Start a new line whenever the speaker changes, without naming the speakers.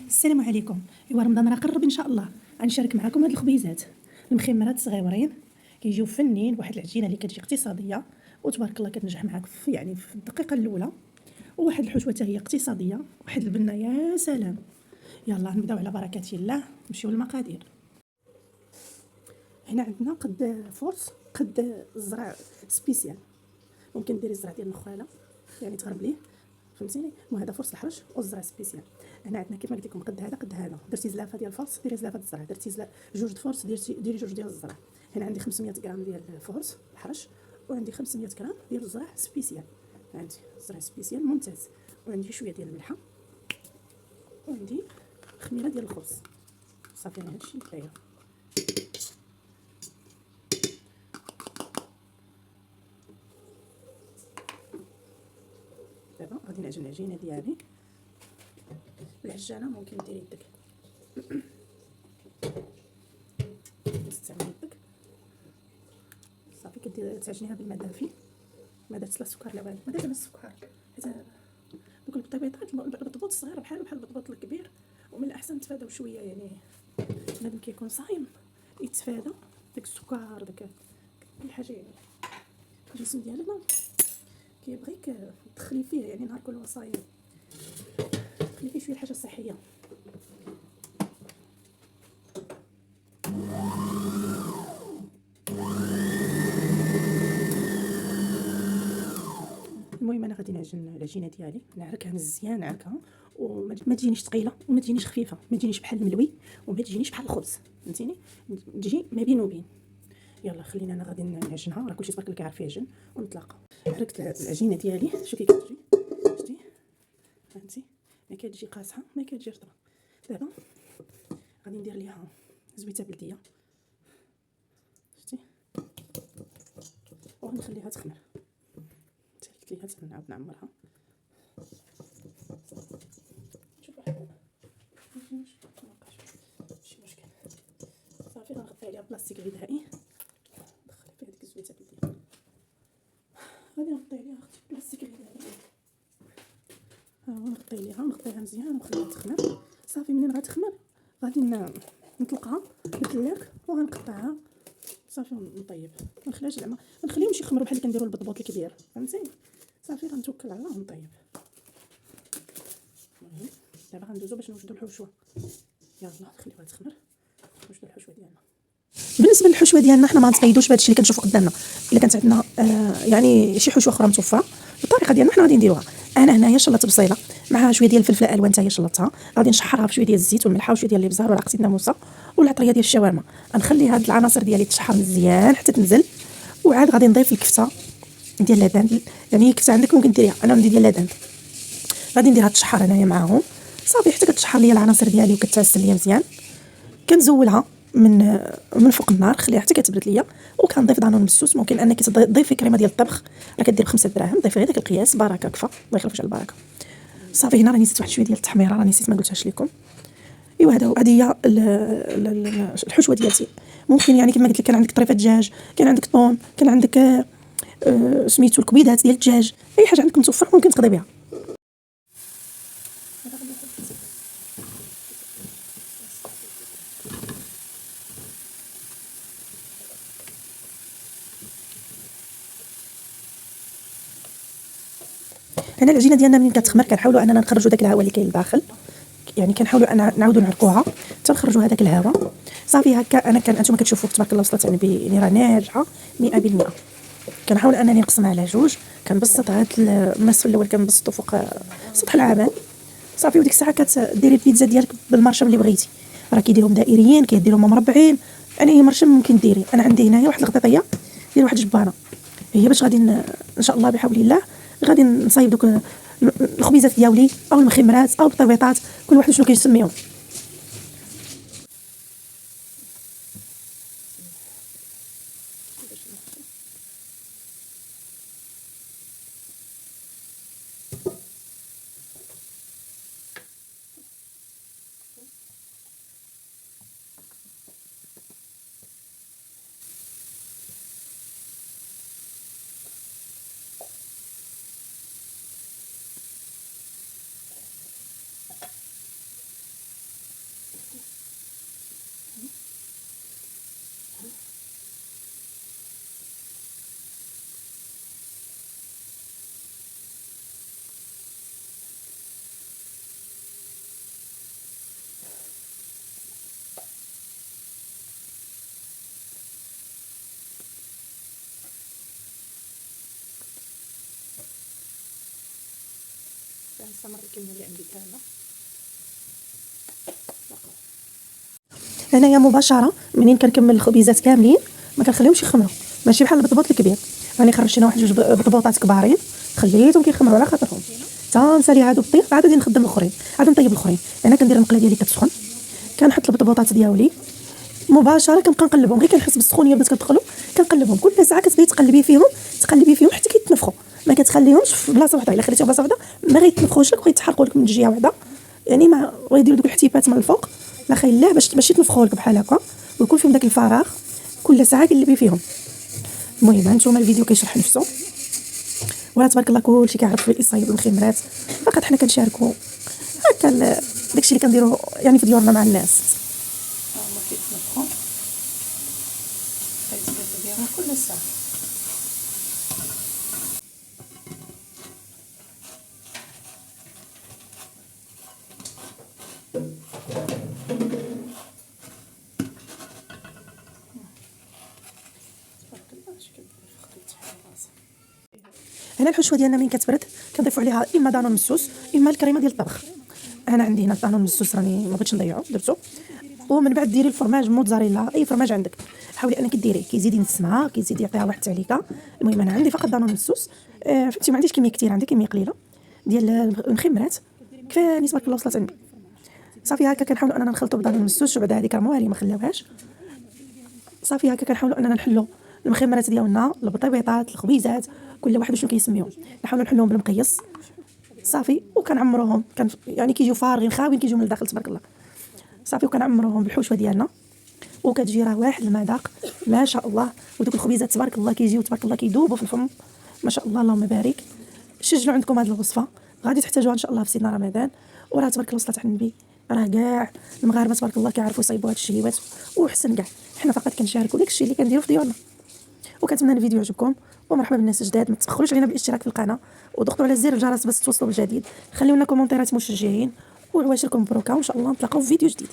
السلام عليكم. ايوا رمضان راه قرب ان شاء الله. غنشارك معكم هاد الخبيزات المخمرات صغيورين كيجيو فنين بواحد العجينه اللي كتجي اقتصاديه وتبارك الله كتنجح معاك في الدقيقه الاولى، وواحد الحشوه حتى هي اقتصاديه، واحد البنه يا سلام. يلا نبداو على بركه الله، نمشيو للمقادير. هنا عندنا قد فورس، قد الزرع سبيسيال، ممكن ديري الزرع ديال النخاله يعني تغرب ليه، فهمتيني. وهذا فرص الحرش والزرع سبيسيال. هنا عندنا كيف ما قلت لكم قد هذا قد هذا. درتي زلافه ديال الفرص ديري زلافه الزرع، درتي جوج د فرص ديري جوج ديال الزرع. هنا عندي 500 غرام ديال الفرص الحرش، وعندي 500 غرام ديال الزرع سبيسيال. عندي الزرع سبيسيال ممتاز، وعندي شويه ديال الملحه، وعندي خميره ديال الخبز. صافي انا هادشي كفايه. دابا غادي نعجن العجينه ديالي. العجانه ممكن ديري يدك، تستعملي يدك. صافي كديري تعجنيها بالماء دافي، ما درت لا السكر لا والو، ما درت لا السكر، حيت دوك البطبيطات البطبوط الصغير بحال البطبوط الكبير، ومن الاحسن تفاداو شويه يعني. بنادم كيكون صايم يتفادى داك السكر، داك اي حاجه يعني الجسم ديالنا كيبغيك تدخلي فيه يعني نهار كل صايم، خلي فيه شويه الحاجه الصحيه. المهم انا غادي نعجن العجينه ديالي، نعركها مزيان نعركها، وما تجينيش ثقيله وما تجينيش خفيفه، ما تجينيش بحال الملوي وما تجينيش بحال الخبز، فهمتيني، تجي ما بين وبين. يلا خلينا انا غادي نعجنها، راه كلشي تبارك الله كيعرف يعجن، ونطلقها. عركت العجينه ديالي، شوفي كتجي، شتي فهمتي، ما كتجي قاصحه ما كتجي رطبه. دابا غادي ندير ليها زويته بلديه، شتي، وغنخليها تخمر. قلت ليها تنعاود نعمرها. شوف واحد ماشي مشكل. صافي غنغطي عليها بلاستيك غذائي، دخلي فيها ديك الزويته بلديه. غادي نغطي عليها اختي بلاستيك غذائي، ها هو نغطيها مزيان ونخليها تخمر. صافي منين غتخمر غادي نطلقها بالكلاك وغنقطعها. صافي ونطيب، ما نخليهاش زعما، ما نخليهمش يخمروا بحال اللي كنديروا البطبوط الكبير، فهمتي. صافي غنتوكل على الله ونطيب. المهم دابا غندوزو باش نوجدوا الحشوه. يلا نخليوها تخمر نوجدوا الحشوه ديالنا. بالنسبه للحشوه ديالنا حنا ما غنتقيدوش بهذا الشيء اللي كنشوفوا قدامنا. الا كانت عندنا يعني شي حشوه اخرى متوفره بالطريقه ديالنا حنا غادي نديروها. انا هنايا شلطت بصيله مع شويه ديال الفلفل الالوان حتى هي شلطتها، غادي نشحرها بشويه ديال الزيت والملح وشويه ديال الابزار ورق زيت ناموسه والعطريه ديال الشاورما. غنخلي هاد العناصر ديالي تشحر مزيان حتى تنزل، وعاد غادي نضيف الكفته ديال لادان. يعني كفته عندك ممكن ديريها، انا ندير ديال لادان، غادي نديرها تشحر هنايا معاهم. صافي حتى كتشحر ليا العناصر ديالي وكتعسل ليا مزيان، كنزولها من فوق النار، خليها حتى كتبرد ليا. وكنضيف دانون مسوس، ممكن انك تضيفي كريمه ديال الطبخ، راه كدير ب5 دراهم، ضيفي غير داك القياس، بركه كفى، الله يخلفش على البركه. صافي هنا راني نسيت واحد شويه ديال التحميره، راني نسيت ما قلتهاش لكم. ايوا هذه هي الحشوه ديالتي. ممكن يعني كما قلت لك كان عندك طريفه دجاج، كان عندك طون، كان عندك سميتو الكبيدات ديال الدجاج، اي حاجه عندك متوفره ممكن تقضي بها. هنا العجينه ديالنا منين كتخمر كنحاولوا اننا نخرجوا داك الهواء اللي كاين لداخل، يعني كنحاولوا ان نعاودوا نعرقوها حتى نخرجوا هذاك الهواء. صافي هكا انا انتما كتشوفوا تبارك الله وصلت يعني راه ناجحه 100%. كنحاول انني نقسمها على جوج، كنبسط هذا النصف الاول كنبسطو فوق سطح العمل. صافي وديك الساعه كديري البيتزا ديالك بالمرشم اللي بغيتي، راه كيديرهم دائريين كيديرهم مربعين. انا اي مرشم ممكن ديري. انا عندي هنايا واحد الغطاطيه ديال واحد الجبانه، هي باش غادي ان شاء الله بحول الله غادي نصايب دوك الخبيزات ديالي او المخمرات او البطبيطات، كل واحد شنو كيسميهم. غنستمر الكميه اللي عندي كامله. هنايا مباشره منين كنكمل الخبيزات كاملين ما كنخليهمش يخمروا، ماشي بحال البطبوط الكبير. راني خرجت هنا واحد جوج بطبوطات كبارين خليتهم كيخمروا على خاطرهم، حتى نسالي هادو الطيب عاد غادي نخدم الاخرين، عاد نطيب الاخرين. انا كندير المقله ديالي كتسخن، كنحط البطبوطات ديالي مباشره كنبقى نقلبهم، غير كنحس بالسخونيه بدات كتدخلوا كنقلبهم كل ساعه، كتبغي تقلبي فيهم حتى كيتنفخوا، ما كتخليهمش في بلاصه وحده. الا خليتيهم بلاصه وحده ما غيتنفخوش لك وغيتحرقوا لك من جهه وحده، يعني ما غيديروا دوك الاحتباس من الفوق لا خليه باش يتنفخوا لك بحال هكا ويكون فيهم داك الفراغ. كل ساعه قلبي فيهم. المهم هانتوما الفيديو كيشرح نفسه، ولا تبارك الله كلشي كيعرف في الاصايب والمخمرات، فقط حنا كنشاركوا هكا داكشي اللي كنديروا يعني في ديورنا مع الناس. هما كيتنفخوا كيتبدلوا بهم كل ساعه. هنا الحشوه ديالنا ملي كتبرد كنضيفوا عليها اما دانون مسوس اما الكريمه ديال الطبخ. انا عندي هنا دانون مسوس راني ما بغيتش نضيعو درتو. ومن بعد ديري الفرماج موتزاريلا، اي فرماج عندك حاولي انك ديريه، كيزيد ينسمها كيزيد يعطيها واحد التعليكه. المهم انا عندي فقط دانون مسوس، فهمتي ما عنديش كميه كثير، عندي كميه قليله ديال المخمرات كفاني تبارك الله وصلت عندي. صافي هكا كنحاولوا اننا نخلطوا بدانون مسوس، وبعد هذيك الموالي ما خلاوهاش. صافي هكا كنحاولوا اننا نحلوا المخمرات ديالنا، البطيبيطات، الخبيزات، كل واحد شنو كيسميهم، نحاولوا نحلوهم بالمقياس صافي. وكنعمروهم يعني كيجيو فارغين خاويين كيجيو من الداخل تبارك الله. صافي وكنعمروهم بالحشوه ديالنا وكتجي راه واحد المذاق ما شاء الله. ودوك الخبيزات تبارك الله كيجيو تبارك الله كيذوبوا في الفم ما شاء الله اللهم بارك. سجلوا عندكم هذه الوصفه غادي تحتاجوها ان شاء الله في سيدنا رمضان. وراه تبارك الله وصلت على النبي، راه كاع المغاربه تبارك الله كيعرفوا يصايبوا هاد الشهيوات وحسن كاع، حنا فقط كنشاركوا داك الشيء اللي كنديروا في ديورنا. وكنتمنى الفيديو يعجبكم، ومرحبا بالناس الجداد. ما تبخلوش علينا بالاشتراك في القناه وضغطوا على زر الجرس باش توصلوا بالجديد. خليونا كومونتيرات مشجعين وعواشركم مبروكه، وان شاء الله نتلاقاو في فيديو جديد.